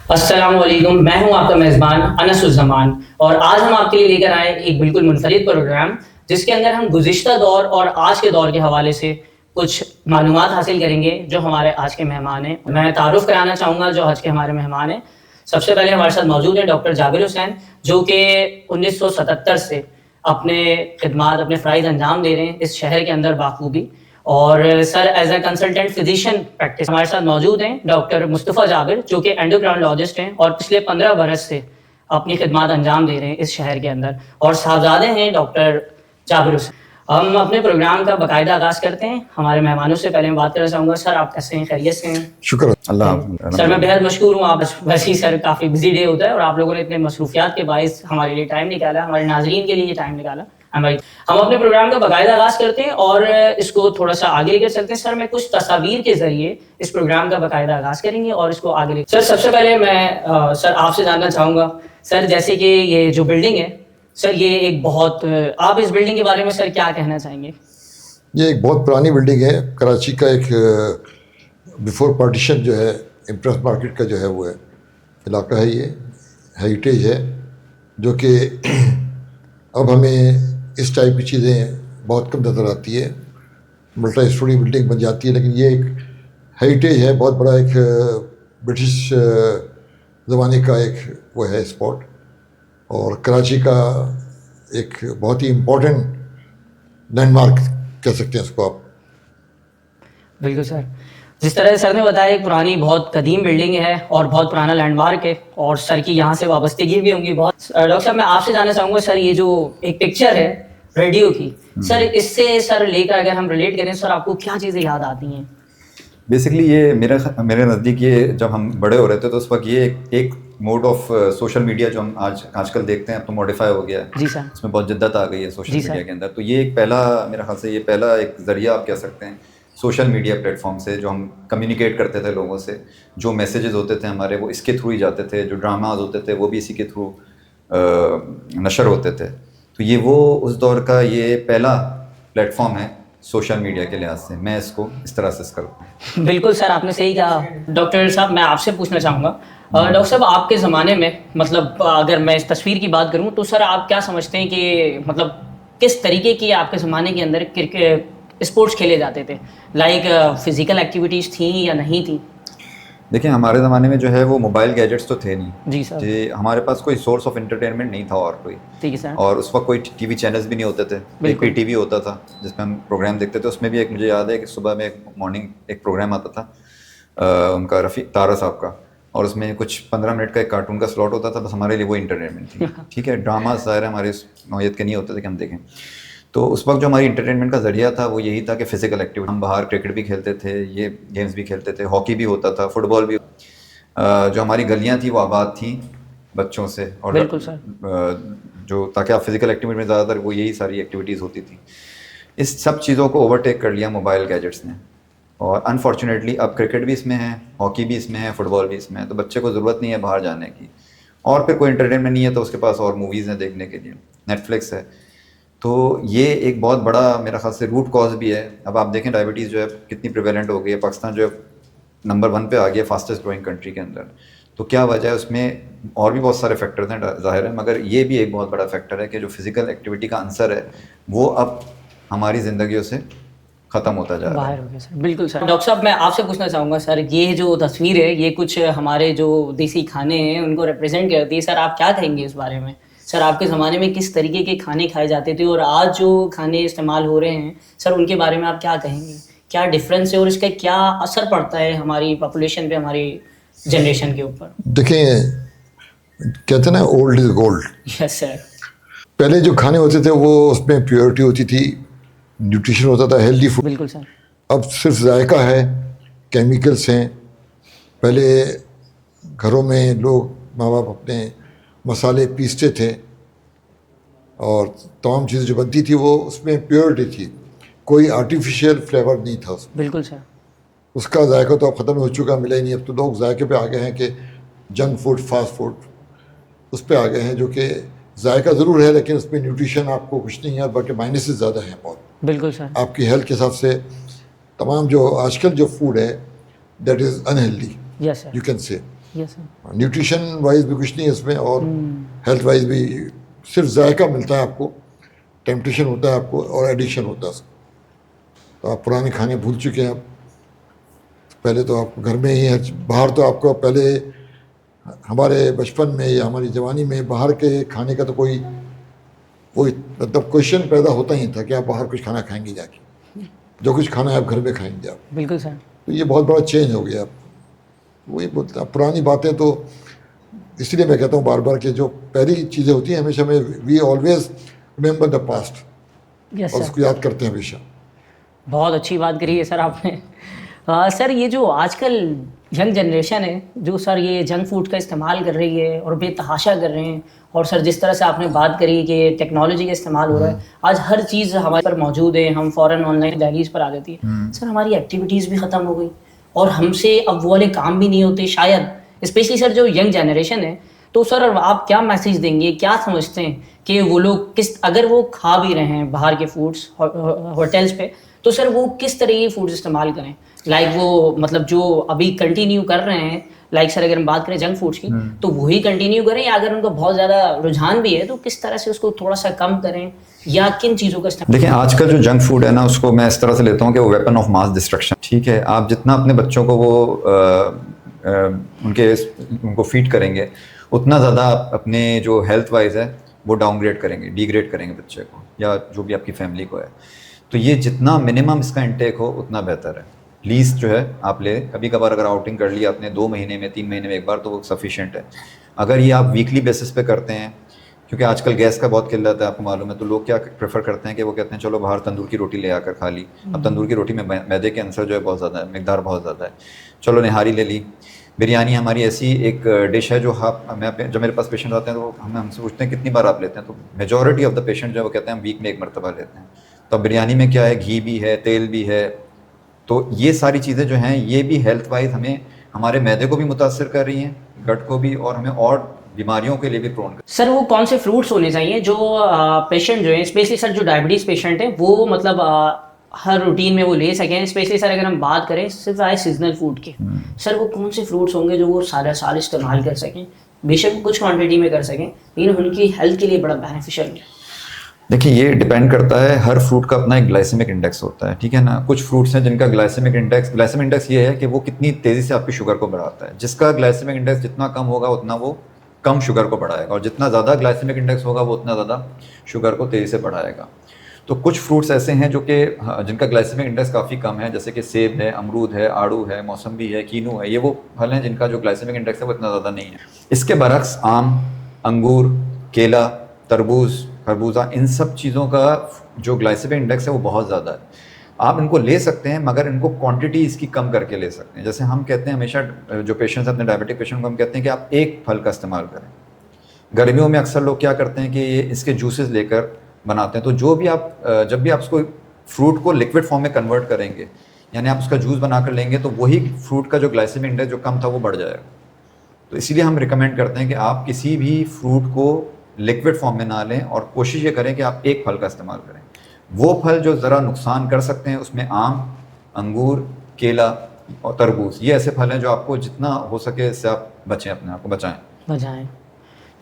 अस्सलामुअलैकुम, मैं हूं आपका मेज़बान अनसुज़्ज़मान और आज हम आपके लिए लेकर आए एक बिल्कुल मुनफ़रिद प्रोग्राम जिसके अंदर हम गुज़िश्ता दौर और आज के दौर के हवाले से कुछ मालूमात हासिल करेंगे जो हमारे आज के मेहमान हैं। मैं तारुफ़ कराना चाहूँगा जो आज के हमारे मेहमान हैं। सबसे पहले हमारे साथ मौजूद हैं डॉक्टर जाबिर हुसैन जो कि 1977 से अपने खिदमात अपने फ़राइज़ अंजाम दे रहे हैं इस शहर के अंदर बाखूबी। और sir as a consultant physician practice हमारे साथ मौजूद हैं डॉक्टर मुस्तफ़ा जाबिर जो कि एंडोक्राइनोलॉजिस्ट हैं और पिछले 15 बरस से अपनी खिदमात अंजाम दे रहे हैं इस शहर के अंदर। और साहबजादे हैं डॉक्टर जाबिर हुसैन। हम अपने प्रोग्राम का बाकायदा आगाज़ करते हैं। हमारे मेहमानों से पहले मैं बात करना चाहूँगा, सर आप कैसे हैं, खैरियत से हैं? शुक्र अल्लाह। सर मैं बेहद मशकूर हूँ। आप वैसे ही सर काफ़ी बिजी डे होता है और आप लोगों ने इतने मसरूफियात के बायस हमारे लिए टाइम निकाला, हमारे नाजरीन के लिए ये टाइम निकाला। हम अपने प्रोग्राम का बाकायदा आगाज़ करते हैं और इसको थोड़ा सा आगे लेकर चलते हैं। सर मैं कुछ तस्वीर के ज़रिए इस प्रोग्राम का बाकायदा आगाज़ करेंगे और इसको आगे ले। सर सबसे पहले मैं सर आपसे जानना चाहूँगा सर, जैसे कि ये जो बिल्डिंग है सर, ये एक बहुत आप इस बिल्डिंग के बारे में सर क्या कहना चाहेंगे? ये एक बहुत पुरानी बिल्डिंग है। कराची का एक बिफोर पार्टीशन जो है इम्प्रेस मार्केट का जो है वो है इलाका है। ये हेरिटेज है जो कि अब हमें इस टाइप की चीज़ें बहुत कम नज़र आती है। मल्टी स्टोरी बिल्डिंग बन जाती है, लेकिन ये एक हेरिटेज है, बहुत बड़ा एक ब्रिटिश ज़माने का एक वो है स्पॉट और कराची का एक बहुत ही इम्पोर्टेंट लैंडमार्क कह सकते हैं इसको आप। बिल्कुल सर, जिस तरह सर ने बताया एक पुरानी बहुत कदीम बिल्डिंग है और बहुत पुराना लैंडमार्क है और सर की यहाँ से वाबस्तगी भी होंगी बहुत। डॉक्टर साहब मैं आपसे जानना चाहूँगा सर, ये जो एक पिक्चर है रेडियो की सर, इससे सर लेकर अगर हम रिलेट करें सर, आपको क्या चीज़ें याद आती हैं? बेसिकली ये मेरे नज़दीक ये जब हम बड़े हो रहे थे तो उस वक्त ये एक मोड ऑफ सोशल मीडिया जो हम आजकल देखते हैं अब तो मॉडिफाई हो गया है। जी सर। इसमें बहुत जिद्दत आ गई है सोशल मीडिया के अंदर। तो ये एक पहला, मेरे ख्याल से ये पहला एक ज़रिया आप कह सकते हैं सोशल मीडिया प्लेटफॉर्म से जो हम कम्युनिकेट करते थे लोगों से। जो मैसेजेस होते थे हमारे वो इसके थ्रू ही जाते थे, जो ड्रामाज होते थे वो भी इसी के थ्रू नशर होते थे। तो ये वो उस दौर का ये पहला प्लेटफॉर्म है सोशल मीडिया के लिहाज से। मैं इसको इस तरह से करता हूँ। बिल्कुल सर, आपने सही कहा। डॉक्टर साहब मैं आपसे पूछना चाहूँगा, डॉक्टर साहब आपके ज़माने में मतलब अगर मैं इस तस्वीर की बात करूँ तो सर आप क्या समझते हैं कि मतलब किस तरीके की आपके ज़माने के अंदर क्रिकेट स्पोर्ट्स खेले जाते थे? लाइक फिज़िकल एक्टिविटीज़ थी या नहीं थी? देखिए हमारे ज़माने में जो है वो मोबाइल गैजेट्स तो थे नहीं। जी सर। जी, हमारे पास कोई सोर्स ऑफ एंटरटेनमेंट नहीं था और कोई। ठीक है सर। और उस वक्त कोई टीवी चैनल्स भी नहीं होते थे। एक पीटीवी होता था जिसमें हम प्रोग्राम देखते थे। उसमें भी एक मुझे याद है कि सुबह में एक मॉर्निंग एक प्रोग्राम आता था उनका रफ़ी तारा साहब का, और उसमें कुछ 15 मिनट का एक कार्टून का स्लॉट होता था। बस हमारे लिए वो इंटरटेनमेंट थी। ठीक है, ड्रामा ज़ाहिर है हमारे नौयत के नहीं होते थे कि हम देखें। तो उस वक्त जो हमारी इंटरटेनमेंट का ज़रिया था वो यही था कि फ़िज़िकल एक्टिविटी, हम बाहर क्रिकेट भी खेलते थे, ये गेम्स भी खेलते थे, हॉकी भी होता था, फुटबॉल भी। जो हमारी गलियां थी वो आबाद थी बच्चों से, और बिल्कुल सर। जो ताकि आप फिज़िकल एक्टिविटी में ज़्यादातर वो यही सारी एक्टिविटीज़ होती थी। इस सब चीज़ों को ओवरटेक कर लिया मोबाइल गैजेट्स ने, और अनफॉर्चुनेटली अब क्रिकेट भी इसमें है, हॉकी भी इसमें है, फुटबॉल भी इसमें है। तो बच्चे को ज़रूरत नहीं है बाहर जाने की, और फिर कोई एंटरटेनमेंट नहीं है तो उसके पास और मूवीज़ हैं देखने के लिए, नेटफ्लिक्स है। तो ये एक बहुत बड़ा मेरा ख्याल से रूट कॉज भी है। अब आप देखें डायबिटीज़ जो है कितनी प्रिवेलेंट हो गई है। पाकिस्तान जो है नंबर 1 पे आ गया फास्टेस्ट ग्रोइंग कंट्री के अंदर। तो क्या वजह है उसमें? और भी बहुत सारे फैक्टर्स हैं ज़ाहिर है, मगर ये भी एक बहुत बड़ा फैक्टर है कि जो फिज़िकल एक्टिविटी का आंसर है वो अब हमारी ज़िंदगियों से ख़त्म होता जा रहा है। बाहर हो गया सर। बिल्कुल सर। डॉक्टर साहब मैं आपसे पूछना चाहूँगा सर, ये जो तस्वीर है ये कुछ हमारे जो देसी खाने हैं उनको रिप्रेजेंट करती है। सर आप क्या कहेंगे इस बारे में? सर आपके ज़माने में किस तरीके के खाने खाए जाते थे और आज जो खाने इस्तेमाल हो रहे हैं सर उनके बारे में आप क्या कहेंगे? क्या डिफरेंस है और इसका क्या असर पड़ता है हमारी पॉपुलेशन पे, हमारी जनरेशन के ऊपर? देखें, कहते हैं ना old is gold. Yes sir. पहले जो खाने होते थे वो उसमें प्योरिटी होती थी, न्यूट्रिशन होता था, हेल्दी फूड। बिल्कुल सर। अब सिर्फ जायका है, केमिकल्स हैं। पहले घरों में लोग माँ बाप अपने मसाले पीसते थे और तमाम चीज़ें जो बनती थी वो उसमें प्योरिटी थी, कोई आर्टिफिशियल फ्लेवर नहीं था उसमें। बिल्कुल सर। उसका जायका तो अब ख़त्म हो चुका, मिला ही नहीं। अब तो लोग जायके पे आ गए हैं कि जंक फूड, फास्ट फूड उस पे आ गए हैं, जो कि जायका ज़रूर है लेकिन उसमें न्यूट्रिशन आपको कुछ नहीं है, बल्कि माइनस ज़्यादा है बहुत। बिल्कुल सर। आपकी हेल्थ के हिसाब से तमाम जो आजकल जो फूड है that is unhealthy, yes sir. You can say. Yes sir. Nutrition wise भी कुछ नहीं है इसमें, और हेल्थ वाइज भी सिर्फ जायका मिलता है आपको, टेम्पटेशन होता है आपको, और एडिक्शन होता है। तो आप पुराने खाने भूल चुके हैं। आप पहले तो आप घर में ही है, बाहर तो आपको पहले हमारे बचपन में या हमारी जवानी में बाहर के खाने का तो कोई मतलब क्वेश्चन पैदा होता ही था कि आप बाहर कुछ खाना खाएंगे जाके, जो कुछ खाना है आप घर में खाएंगे आप। बिल्कुल सर। तो ये बहुत बड़ा चेंज हो गया। वही बोलता पुरानी बातें, तो इसलिए मैं कहता हूँ बार बार कि जो पहली चीज़ें होती हैं हमेशा में we always remember the past, yes और सर। उसको याद करते हैं हमेशा। बहुत अच्छी बात करी है सर आपने। सर ये जो आजकल यंग जनरेशन है जो सर ये जंक फूड का इस्तेमाल कर रही है और बेतहाशा कर रहे हैं, और सर जिस तरह से आपने बात करी कि टेक्नोलॉजी का इस्तेमाल हो रहा है, आज हर चीज़ हमारे पर मौजूद है, हम फ़ौरन ऑनलाइन दहलीज पर आ जाती है। सर हमारी एक्टिविटीज़ भी ख़त्म हो गई और हमसे अब वो वाले काम भी नहीं होते शायद, स्पेशली सर जो यंग जनरेशन है। तो सर आप क्या मैसेज देंगे, क्या समझते हैं कि वो लोग किस, अगर वो खा भी रहे हैं बाहर के फूड्स होटल्स पे, तो सर वो किस तरह के फूड्स इस्तेमाल करें? लाइक वो मतलब जो अभी कंटिन्यू कर रहे हैं, लाइक सर अगर हम बात करें जंक फूड्स की, तो वही कंटिन्यू करें, या अगर उनको बहुत ज़्यादा रुझान भी है तो किस तरह से उसको थोड़ा सा कम करें, या किन चीज़ों का इस्तेमाल? देखिए, आजकल जो जंक फूड है ना, उसको मैं इस तरह से लेता हूँ कि वो वेपन ऑफ मास डिस्ट्रक्शन। ठीक है, आप जितना अपने बच्चों को वो उनको फीड करेंगे, उतना ज़्यादा आप अपने जो हेल्थ वाइज है वो डाउनग्रेड करेंगे, डिग्रेड करेंगे बच्चे को, या जो भी आपकी फैमिली को है। तो ये जितना मिनिमम इसका इंटेक हो उतना बेहतर है। लीस्ट जो है आप ले, कभी कभार अगर आउटिंग कर लिया आपने 2 महीने में, 3 महीने में एक बार, तो वो सफिशिएंट है। अगर ये आप वीकली बेसिस पे करते हैं, क्योंकि आजकल गैस का बहुत किल्लत है, आपको मालूम है, तो लोग क्या प्रेफर करते हैं कि वो कहते हैं चलो बाहर तंदूर की रोटी ले आकर खा ली। अब तंदूर की रोटी में मैदे के अंसर जो है बहुत ज़्यादा है, मिकदार बहुत ज़्यादा है। चलो निहारी ले ली। बिरयानी हमारी ऐसी एक डिश है जो जब मेरे पास पेशेंट आते हैं तो हमसे पूछते हैं कितनी बार आप लेते हैं, तो मेजॉरिटी ऑफ द पेशेंट जो है वो कहते हैं हम वीक में 1 मरतबा लेते हैं। तो अब बिरयानी में क्या है, घी भी है, तेल भी है, तो ये सारी चीज़ें जो हैं ये भी हेल्थ वाइज हमें, हमारे मैदे को भी मुतासर कर रही हैं, गट को भी, और हमें और बीमारियों के लिए भी प्रोन कर। सर वो कौन से फ्रूट्स होने चाहिए जो पेशेंट जो है, स्पेशली सर जो डायबिटीज़ पेशेंट है, वो मतलब हर रूटीन में वो ले सकें? स्पेशली सर अगर हम बात करें सिर्फ आए सीजनल फूड की, सर वो कौन से फ्रूट्स होंगे जो वो सारा साल इस्तेमाल कर सकें, बेशक कुछ क्वांटिटी में कर सकें, लेकिन उनकी हेल्थ के लिए बड़ा बेनिफिशियल है? देखिए, ये डिपेंड करता है, हर फ्रूट का अपना एक ग्लाइसेमिक इंडेक्स होता है, ठीक है ना। कुछ फ्रूट्स हैं जिनका ग्लाइसेमिक इंडेक्स ये है कि वो कितनी तेज़ी से आपकी शुगर को बढ़ाता है। जिसका ग्लाइसेमिक इंडेक्स जितना कम होगा उतना वो कम शुगर को बढ़ाएगा, और जितना ज़्यादा ग्लाइसेमिक इंडेक्स होगा वो उतना ज़्यादा शुगर को तेज़ी से बढ़ाएगा। तो कुछ फ्रूट्स ऐसे हैं जो कि जिनका ग्लाइसेमिक इंडेक्स काफ़ी कम है, जैसे कि सेब है, अमरूद है, आड़ू है, मौसम्बी है, कीनू है, ये वो फल हैं जिनका जो ग्लाइसेमिक इंडेक्स है वो इतना ज़्यादा नहीं है। इसके बरक्स आम, अंगूर, केला, तरबूज, खरबूजा, इन सब चीज़ों का जो ग्लाइसेमिक इंडेक्स है वो बहुत ज़्यादा है। आप इनको ले सकते हैं, मगर इनको क्वांटिटी इसकी कम करके ले सकते हैं। जैसे हम कहते हैं हमेशा, जो पेशेंट्स अपने डायबिटिक पेशेंट को हम कहते हैं कि आप एक फल का इस्तेमाल करें। गर्मियों में अक्सर लोग क्या करते हैं कि ये इसके जूसेस लेकर बनाते हैं, तो जो भी आप जब भी आप उसको फ्रूट को लिक्विड फॉर्म में कन्वर्ट करेंगे, यानी आप उसका जूस बनाकर लेंगे, तो वही फ्रूट का जो ग्लाइसेमिक इंडेक्स जो कम था वो बढ़ जाएगा। तो इसीलिए हम रिकमेंड करते हैं कि आप किसी भी फ्रूट को लिक्विड फॉर्म में ना लें, और कोशिश ये करें कि आप एक फल का इस्तेमाल करें। वो फल जो ज़रा नुकसान कर सकते हैं, उसमें आम, अंगूर, केला और तरबूज, ये ऐसे फल हैं जो आपको जितना हो सके इससे आप बचें, अपने आप को बचाएं।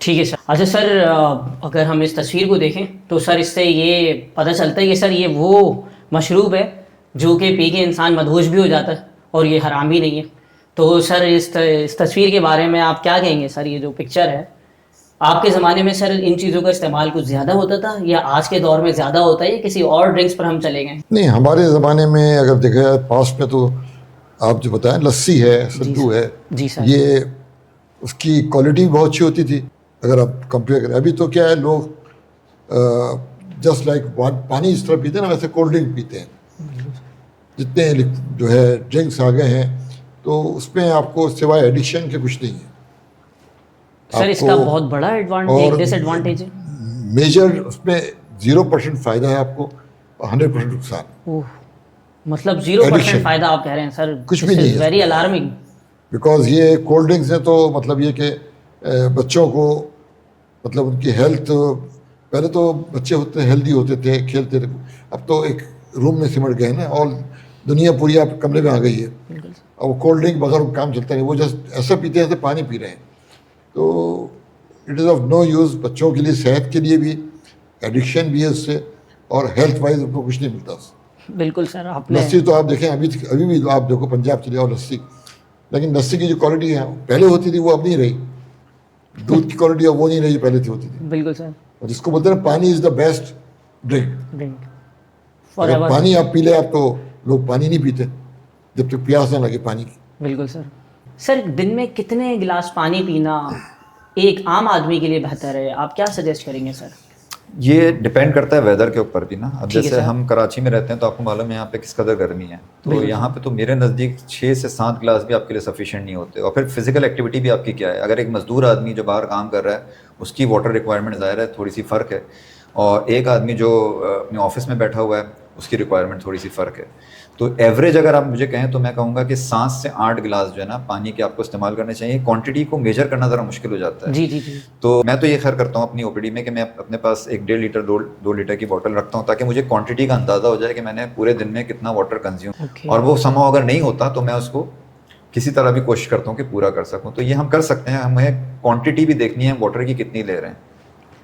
ठीक है सर। अच्छा सर, अगर हम इस तस्वीर को देखें तो सर इससे ये पता चलता है कि सर ये वो मशरूब है जो कि पी के इंसान मदहोश भी हो जाता है, और ये हराम भी नहीं है। तो सर इस तस्वीर के बारे में आप क्या कहेंगे? सर ये जो पिक्चर है, आपके ज़माने में सर इन चीज़ों का इस्तेमाल कुछ ज़्यादा होता था, या आज के दौर में ज़्यादा होता है, या किसी और ड्रिंक्स पर हम चले गए? नहीं, हमारे ज़माने में अगर देखा जाए पास्ट में, तो आप जो बताएं, लस्सी है, सद्दू है, जी सर, ये उसकी क्वालिटी बहुत अच्छी होती थी अगर आप कंपेयर करें। अभी तो क्या है, लोग जस्ट लाइक पानी इस तरह पीते हैं ना, वैसे कोल्ड ड्रिंक पीते हैं। जितने जो है ड्रिंक्स आ गए हैं, तो उसमें आपको सिवाय एडिक्शन के कुछ नहीं है। सर इसका बहुत बड़ा एडवांटेज, डिसएडवांटेज है। मेजर उसमें 0% फ़ायदा है आपको, 100% नुकसान। ओह, मतलब 0% फ़ायदा आप कह रहे हैं सर? कुछ भी नहीं है, वेरी अलार्मिंग। बिकॉज ये कोल्ड ड्रिंक्स हैं, तो मतलब ये कि बच्चों को, मतलब उनकी हेल्थ, पहले तो बच्चे होते हेल्दी होते थे, खेलते थे, अब तो एक रूम में सिमट गए ना, और दुनिया पूरी आप कमरे में आ गई है। अब वो कोल्ड ड्रिंक बगैर काम चलता नहीं, वो जस्ट ऐसा पीते हैं जैसे पानी पी रहे हैं। तो it is of no use, बच्चों के लिए, सेहत के लिए भी, एडिक्शन भी है उससे, और हेल्थ वाइज उनको कुछ नहीं मिलता उससे। बिल्कुल सर, आपने लस्सी तो आप देखें, अभी भी आप देखो पंजाब चले जाओ लस्सी, लेकिन लस्सी की जो क्वालिटी है पहले होती थी वो अब नहीं रही, दूध की क्वालिटी अब वो नहीं रही जो पहले थी होती थी। बिल्कुल सर। और जिसको बोलते हैं पानी is the best drink. Drink अगर पानी आप पी ले आप, तो लोग पानी नहीं पीते जब तक प्यास ना लगे पानी की। बिल्कुल सर। सर दिन में कितने गिलास पानी पीना एक आम आदमी के लिए बेहतर है, आप क्या सजेस्ट करेंगे सर? ये डिपेंड करता है वेदर के ऊपर भी ना। अब ठीक है जैसे सर। हम कराची में रहते हैं तो आपको मालूम है यहाँ पे किस कदर गर्मी है, तो यहाँ पे तो मेरे नज़दीक 6 से 7 गिलास भी आपके लिए सफिशिएंट नहीं होते। और फिर फिजिकल एक्टिविटी भी आपकी क्या है, अगर एक मजदूर आदमी जो बाहर काम कर रहा है उसकी वाटर रिक्वायरमेंट ज़ाहिर है थोड़ी सी फ़र्क है, और एक आदमी जो अपने ऑफिस में बैठा हुआ है उसकी रिक्वायरमेंट थोड़ी सी फ़र्क है। तो एवरेज अगर आप मुझे कहें तो मैं कहूँगा कि 7 से 8 गिलास जो है ना पानी के आपको इस्तेमाल करने चाहिए। क्वांटिटी को मेजर करना ज़रा मुश्किल हो जाता है। जी जी जी। तो मैं तो ये खैर करता हूँ अपनी ओपीडी में कि मैं अपने पास 1.5 लीटर 2 लीटर की बोतल रखता हूँ, ताकि मुझे क्वांटिटी का अंदाज़ा हो जाए कि मैंने पूरे दिन में कितना वाटर कंज्यूम। Okay. और वो समहाउ अगर नहीं होता तो मैं उसको किसी तरह भी कोशिश करता हूँ कि पूरा कर सकूँ। तो ये हम कर सकते हैं, हमें क्वांटिटी भी देखनी है वाटर की कितनी ले रहे हैं,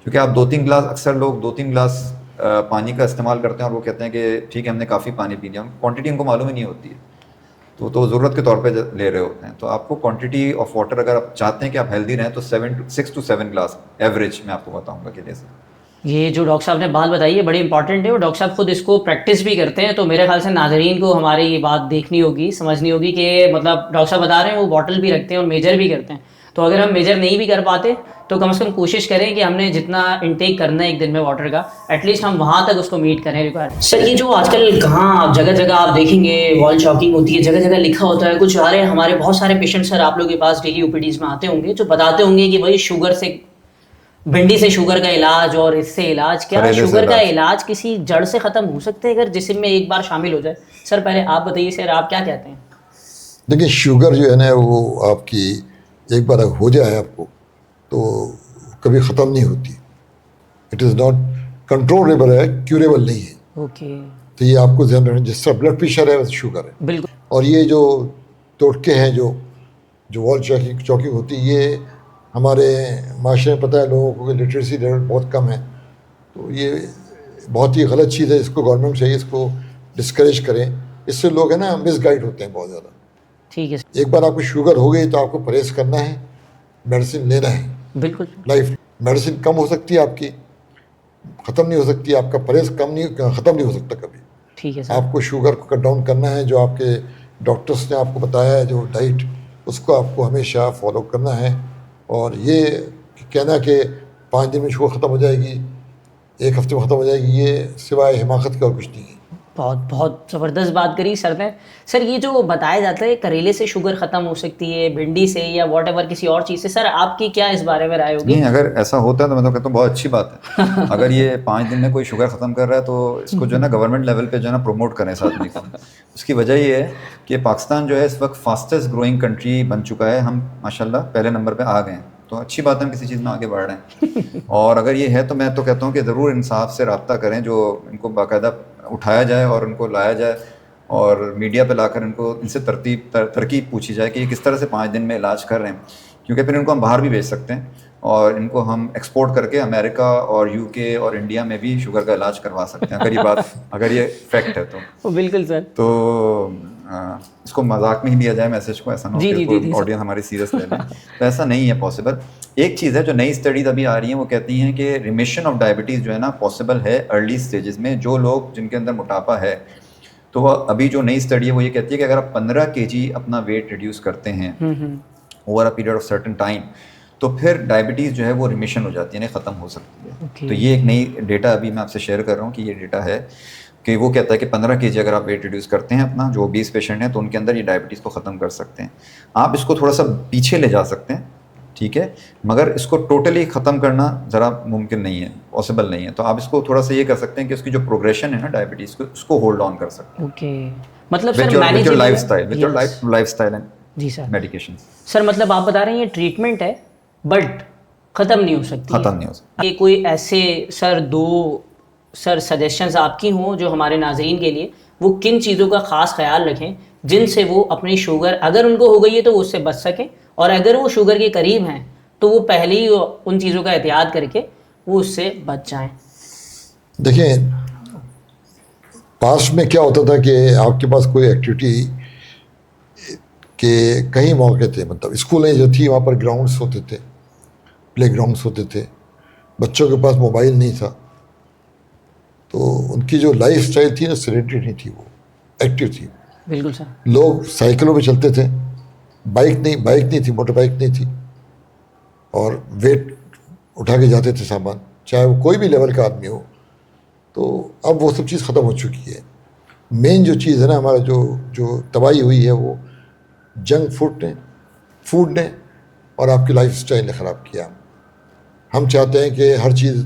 क्योंकि आप 2-3 गिलास, अक्सर लोग 2-3 गिलास पानी का इस्तेमाल करते हैं और वो कहते हैं कि ठीक है हमने काफ़ी पानी पी लिया, क्वांटिटी उनको मालूम ही नहीं होती है, तो ज़रूरत के तौर पे ले रहे होते हैं। तो आपको क्वांटिटी ऑफ वाटर अगर आप चाहते हैं कि आप हेल्दी रहें तो 6 to 7 गिलास एवरेज मैं आपको बताऊंगा कि जैसे। ये जो डॉक्टर साहब ने बात बताई है बड़ी इंपॉर्टेंट है, और डॉक्टर साहब खुद इसको प्रैक्टिस भी करते हैं, तो मेरे ख्याल से नाजरीन को हमारी ये बात देखनी होगी, समझनी होगी कि मतलब डॉक्टर साहब बता रहे हैं वो बॉटल भी रखते हैं और मेजर भी करते हैं। तो अगर हम मेजर नहीं भी कर पाते तो कम से कम कोशिश करें कि हमने जितना इनटेक करना है एक दिन में वाटर का, एटलीस्ट हम वहाँ तक उसको मीट करें रिक्वायरमेंट। सर ये जो आजकल कहाँ जगह जगह आप देखेंगे वॉल चॉकिंग होती है, जगह जगह लिखा होता है कुछ, हमारे बहुत सारे पेशेंट सर आप लोग के पास डेली ओपीडीज में आते होंगे जो बताते होंगे कि भाई शुगर से, भिंडी से शुगर का इलाज और इससे इलाज, क्या शुगर का इलाज किसी जड़ से ख़त्म हो सकते हैं अगर जिस्म में एक बार शामिल हो जाए? सर पहले आप बताइए सर, आप क्या कहते हैं? देखिए शुगर जो है ना वो आपकी एक बार हो जाए आपको तो कभी ख़त्म नहीं होती। इट इज़ नॉट कंट्रोलेबल, है क्यूरेबल नहीं है। ओके। तो ये आपको ध्यान रखना, जिस तरह ब्लड प्रेशर है वैसे शुगर है। बिल्कुल। और ये जो टोटके हैं जो वॉल चॉकिंग होती है, ये हमारे माशरे में पता है लोगों को कि लिटरेसी लेवल बहुत कम है, तो ये बहुत ही गलत चीज़ है। इसको गवर्नमेंट चाहिए इसको डिस्करेज करें, इससे लोग है ना मिसगाइड होते हैं बहुत ज़्यादा। ठीक है। एक बार आपको शुगर हो गई तो आपको परहेज करना है, मेडिसिन लेना है। बिल्कुल। लाइफ मेडिसिन कम हो सकती है आपकी, ख़त्म नहीं हो सकती, आपका परहेज ख़त्म नहीं हो सकता कभी। ठीक है सर। आपको शुगर को कट डाउन करना है, जो आपके डॉक्टर्स ने आपको बताया है जो डाइट, उसको आपको हमेशा फॉलो करना है। और ये कहना कि 5 दिन में शुगर ख़त्म हो जाएगी, 1 हफ्ते में ख़त्म हो जाएगी, ये सिवाय हिमाकत का और कुछ नहीं है। बहुत बहुत ज़बरदस्त बात करी सर ने। सर ये जो बताया जाता है करेले से शुगर ख़त्म हो सकती है, भिंडी से या वॉटेवर किसी और चीज़ से, सर आपकी क्या इस बारे में राय होगी? नहीं, अगर ऐसा होता है तो मैं तो कहता हूँ बहुत अच्छी बात है। अगर ये 5 दिन में कोई शुगर ख़त्म कर रहा है तो इसको जो है ना गवर्नमेंट लेवल पे जो है ना प्रमोट करें इस आदमी को। उसकी वजह ये है कि पाकिस्तान जो है इस वक्त फास्टेस्ट ग्रोइंग कंट्री बन चुका है, हम माशाल्लाह पहले नंबर पे आ गए हैं, तो अच्छी बात है हम किसी चीज़ में आगे बढ़ रहे हैं। और अगर ये है तो मैं तो कहता हूँ कि ज़रूर इंसाफ से रब्ता करें, जो इनको बाकायदा उठाया जाए और उनको लाया जाए और मीडिया पे लाकर इनसे तरकीब पूछी जाए कि ये किस तरह से 5 दिन में इलाज कर रहे हैं, क्योंकि फिर इनको हम बाहर भी भेज सकते हैं और इनको हम एक्सपोर्ट करके अमेरिका और यूके और इंडिया में भी शुगर का इलाज करवा सकते हैं, अगर ये फैक्ट है तो। बिल्कुल सर। तो इसको मजाक में ही लिया जाए मैसेज को, ऐसा ना हो कि ऑडियंस हमारी सीरियस ले लें, तो ऐसा नहीं है पॉसिबल। एक चीज़ है जो नई स्टडीज अभी आ रही हैं, वो कहती हैं कि रिमिशन ऑफ डायबिटीज़ जो है ना पॉसिबल है अर्ली स्टेजेस में। जो लोग जिनके अंदर मोटापा है, तो वह अभी जो नई स्टडी है वो ये कहती है कि अगर आप 15 kg अपना वेट रिड्यूस करते हैं over a period of certain time, तो फिर डायबिटीज़ जो है वो रिमिशन हो जाती है, यानी ख़त्म हो सकती है। Okay. तो ये एक नई डेटा अभी मैं आपसे शेयर कर रहा हूँ कि ये डेटा है कि वो कहता है कि 15 kg अगर आप वेट रिड्यूस करते हैं अपना, जो 20 पेशेंट हैं, तो उनके अंदर ये डायबिटीज़ को ख़त्म कर सकते हैं। आप इसको थोड़ा सा पीछे ले जा सकते हैं, ठीक है, मगर इसको टोटली ख़त्म करना ज़रा मुमकिन नहीं है, पॉसिबल नहीं है। तो आप इसको थोड़ा सा ये कर सकते हैं कि उसकी जो प्रोग्रेशन है ना डायबिटीज़ को, उसको होल्ड ऑन कर सकते हैं। ओके, मतलब विद योर लाइफस्टाइल एंड जी सर मेडिकेशन। सर मतलब आप बता रहे हैं ये ट्रीटमेंट है बट ख़त्म नहीं हो सकती। ख़त्म नहीं हो सकती। ये कोई ऐसे सर सजेशंस आपकी हों जो हमारे नाजरीन के लिए, वो किन चीज़ों का ख़ास ख्याल रखें जिनसे वो अपनी शुगर, अगर उनको हो गई है तो वो उससे बच सके, और अगर वो शुगर के करीब हैं तो वो पहले ही उन चीज़ों का एहतियात करके वो उससे बच जाएं। देखिए, पास्ट में क्या होता था कि आपके पास कोई एक्टिविटी के कई मौके थे, मतलब स्कूलें जो थी वहाँ पर ग्राउंड्स होते थे, प्ले ग्राउंड्स होते थे, बच्चों के पास मोबाइल नहीं था, तो उनकी जो लाइफ स्टाइल थी ना सेडेंटरी नहीं थी, वो एक्टिव थी। बिल्कुल सर। लोग साइकिलों पे चलते थे, बाइक नहीं थी, मोटर बाइक नहीं थी, और वेट उठा के जाते थे सामान, चाहे वो कोई भी लेवल का आदमी हो। तो अब वो सब चीज़ ख़त्म हो चुकी है। मेन जो चीज़ है ना, हमारा जो तबाही हुई है वो जंक फूड ने और आपकी लाइफ स्टाइल ने ख़राब किया। हम चाहते हैं कि हर चीज़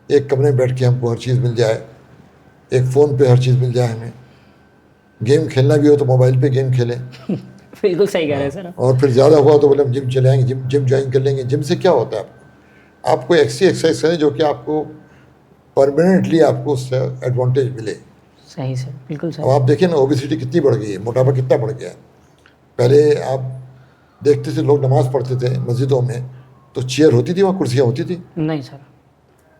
एक कमरे में बैठ के हमको हर चीज़ मिल जाए, एक फ़ोन पे हर चीज़ मिल जाए हमें, गेम खेलना भी हो तो मोबाइल पे गेम खेलें। बिल्कुल सही कह रहे हैं सर। और फिर ज़्यादा हुआ तो बोले हम जिम चले आएंगे, जिम ज्वाइन कर लेंगे। जिम से क्या होता है, आपको ऐसी एक्सरसाइज करें जो कि आपको परमानेंटली आपको उससे एडवांटेज मिले। सही सर, बिल्कुल अब सही। आप देखिए ना, ओबेसिटी कितनी बढ़ गई है, मोटापा कितना बढ़ गया है। पहले आप देखते थे लोग नमाज़ पढ़ते थे मस्जिदों में तो चेयर होती थी, वहाँ कुर्सियाँ होती थी, नहीं सर,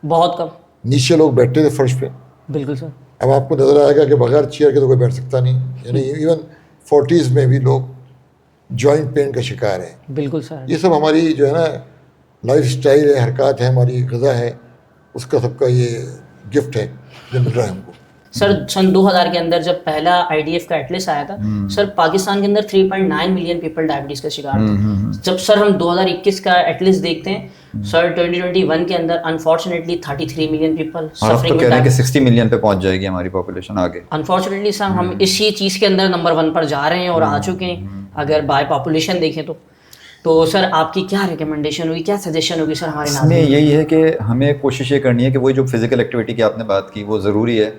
बहुत कम। नीचे लोग बैठते थे फर्श पे। बिल्कुल सर। अब आपको नज़र आएगा कि बगैर चेयर के तो कोई बैठ सकता नहीं, यानी इवन 40s में भी लोग जॉइंट पेन का शिकार हैं। बिल्कुल सर। ये सब हमारी जो है ना लाइफ स्टाइल है, हरकत है, हमारी ग़िज़ा है, उसका सबका ये गिफ्ट है जो मिल रहा है हमको। सर सन 2000 के अंदर जब पहला IDF का एटलिस्ट आया था सर, पाकिस्तान के अंदर 3.9 मिलियन पीपल डायबिटीज का शिकार थे। जब सर हम 2021 का एटलिस्ट देखते हैं सर, 2021 के अंदर अनफॉर्चुनेटली 33 मिलियन पीपल और अब तो कह रहे हैं कि 60 मिलियन पे पहुंच जाएगी हमारी पॉपुलेशन आगे। अनफॉर्चुनेटली सर हम इसी चीज़ के अंदर नंबर 1 पर जा रहे हैं और आ चुके हैं अगर बाय पॉपुलेशन देखें तो सर आपकी क्या रिकमेंडेशन होगी, क्या सजेशन होगी सर हमारे इसमें यही है कि हमें कोशिश ये करनी है कि वही जो फिजिकल एक्टिविटी की आपने बात की वो ज़रूरी है।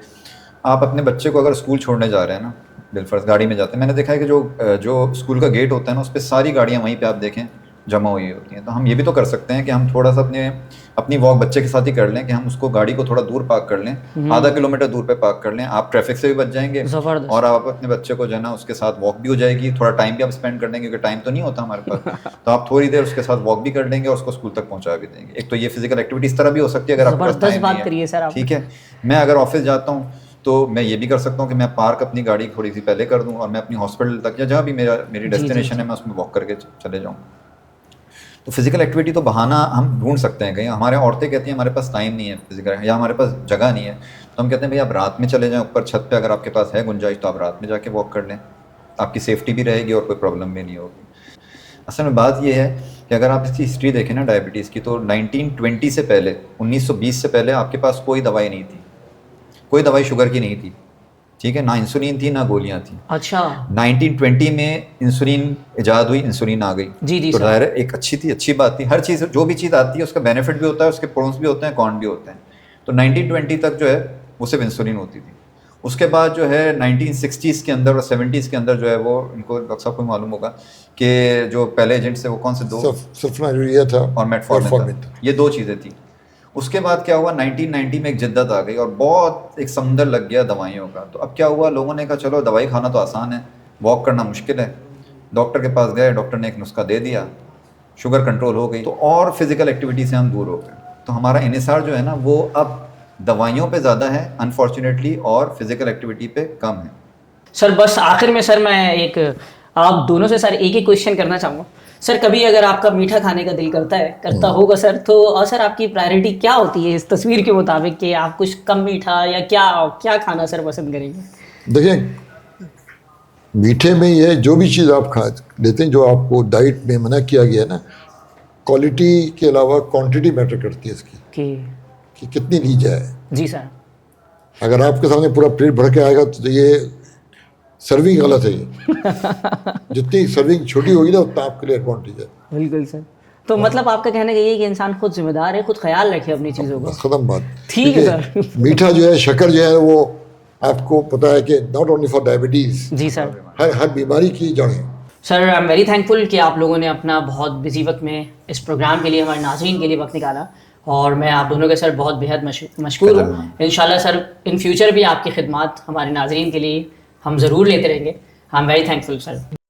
आप अपने बच्चे को अगर स्कूल छोड़ने जा रहे हैं ना, बिलफर्ज गाड़ी में जाते हैं, मैंने देखा है कि जो स्कूल का गेट होता है ना उस पर सारी गाड़ियाँ वहीं पे आप देखें जमा हुई होती हैं। तो हम ये भी तो कर सकते हैं कि हम थोड़ा सा अपनी वॉक बच्चे के साथ ही कर लें, कि हम उसको गाड़ी को थोड़ा दूर पार्क कर लें, आधा किलोमीटर दूर पे पार्क कर लें। आप ट्रैफिक से भी बच जाएंगे और आप अपने बच्चे को जो है ना उसके साथ वॉक भी हो जाएगी, थोड़ा टाइम भी आप स्पेंड कर लेंगे, क्योंकि टाइम तो नहीं होता हमारे पास। तो आप थोड़ी देर उसके साथ वॉक भी कर लेंगे और उसको स्कूल तक पहुंचा भी देंगे। एक तो ये फिजिकल एक्टिविटी इस तरह भी हो सकती है अगर आपके पास टाइम नहीं है। ठीक है, मैं अगर ऑफिस जाता हूँ तो मैं ये भी कर सकता हूँ कि मैं पार्क अपनी गाड़ी थोड़ी सी पहले कर दूँ और मैं अपनी हॉस्पिटल तक या जहाँ भी मेरी डेस्टिनेशन है मैं उसमें वॉक करके चले जाऊँ। तो फिजिकल एक्टिविटी तो बहाना हम ढूंढ सकते हैं कहीं। हमारे औरतें कहती हैं हमारे पास टाइम नहीं है फिजिकल, या हमारे पास जगह नहीं है, तो हम कहते हैं भाई आप रात में चले जाएं ऊपर छत पे, अगर आपके पास है गुंजाइश तो आप रात में जाके वॉक कर लें, आपकी सेफ्टी भी रहेगी और कोई प्रॉब्लम भी नहीं होगी। असल में बात यह है कि अगर आप इसकी हिस्ट्री देखें ना डायबिटीज़ की, तो 1920 से पहले, 1920 से पहले आपके पास कोई दवाई नहीं थी, कोई दवाई शुगर की नहीं थी। ठीक है, ना इंसुलिन थी ना गोलियां थी। अच्छा, 1920 में इंसुलिन इजाद हुई, इंसुलिन आ गई। जी तो ज़ाहिर एक अच्छी बात थी। हर चीज़, जो भी चीज़ आती है उसका बेनिफिट भी होता है, उसके प्रोन्स भी होते हैं, कॉन भी होते हैं। तो 1920 तक जो है वो सिर्फ इंसुलिन होती थी। उसके बाद जो है 1960s के अंदर और 70s के अंदर जो है वो, इनको डॉक्टर साहब को मालूम होगा कि जो पहले एजेंट्स थे वो कौन से दो, सल्फोनाइलुरिया था और मेटफॉर्मिन था। ये दो चीज़ें थी। उसके बाद क्या हुआ, 1990 में एक जिद्दत आ गई और बहुत एक समुंदर लग गया दवाइयों का। तो अब क्या हुआ, लोगों ने कहा चलो दवाई खाना तो आसान है, वॉक करना मुश्किल है। डॉक्टर के पास गए, डॉक्टर ने एक नुस्खा दे दिया, शुगर कंट्रोल हो गई, तो और फिजिकल एक्टिविटी से हम दूर हो गए। तो हमारा इन्हिसार जो है ना वो अब दवाइयों पे ज़्यादा है अनफॉर्चुनेटली, और फिजिकल एक्टिविटी पे कम है। सर बस आखिर में सर मैं एक आप दोनों से सर एक ही क्वेश्चन करना चाहूँगा सर, कभी अगर आपका मीठा खाने का दिल करता होगा सर, तो और सर आपकी प्रायोरिटी क्या होती है इस तस्वीर के मुताबिक कि आप कुछ कम मीठा या क्या खाना सर पसंद करेंगे? देखिए, मीठे में ये जो भी चीज़ आप खा लेते हैं, जो आपको डाइट में मना किया गया ना, क्वालिटी के अलावा क्वांटिटी मैटर करती है इसकी कि कितनी ली जाए। जी सर। अगर आपके सामने पूरा प्लेट भर के आएगा तो ये सर्विंग गलत है। ये जितनी सर्विंग छोटी होगी ना उतना आपके लिए एडवांटेज है। बिल्कुल सर। तो मतलब आपका कहना यही है कि इंसान खुद जिम्मेदार है, खुद ख्याल रखे अपनी चीज़ों का। खत्म बात। ठीक है सर। मीठा जो है, शक्कर जो है, वो आपको पता है कि नॉट ओनली फॉर डायबिटीज, जी सर, हर बीमारी की जड़ है। Sir I am very thankful कि आप लोगों ने अपना बहुत बिजी वक्त में इस प्रोग्राम के लिए, हमारे नाज़रीन के लिए वक्त निकाला, और मैं आप दोनों के सर बहुत बेहद मशकूर हूँ। इंशाल्लाह सर इन फ्यूचर भी आपकी खिदमत हमारे नाज़रीन के लिए हम ज़रूर लेते रहेंगे। आई एम वेरी थैंकफुल सर।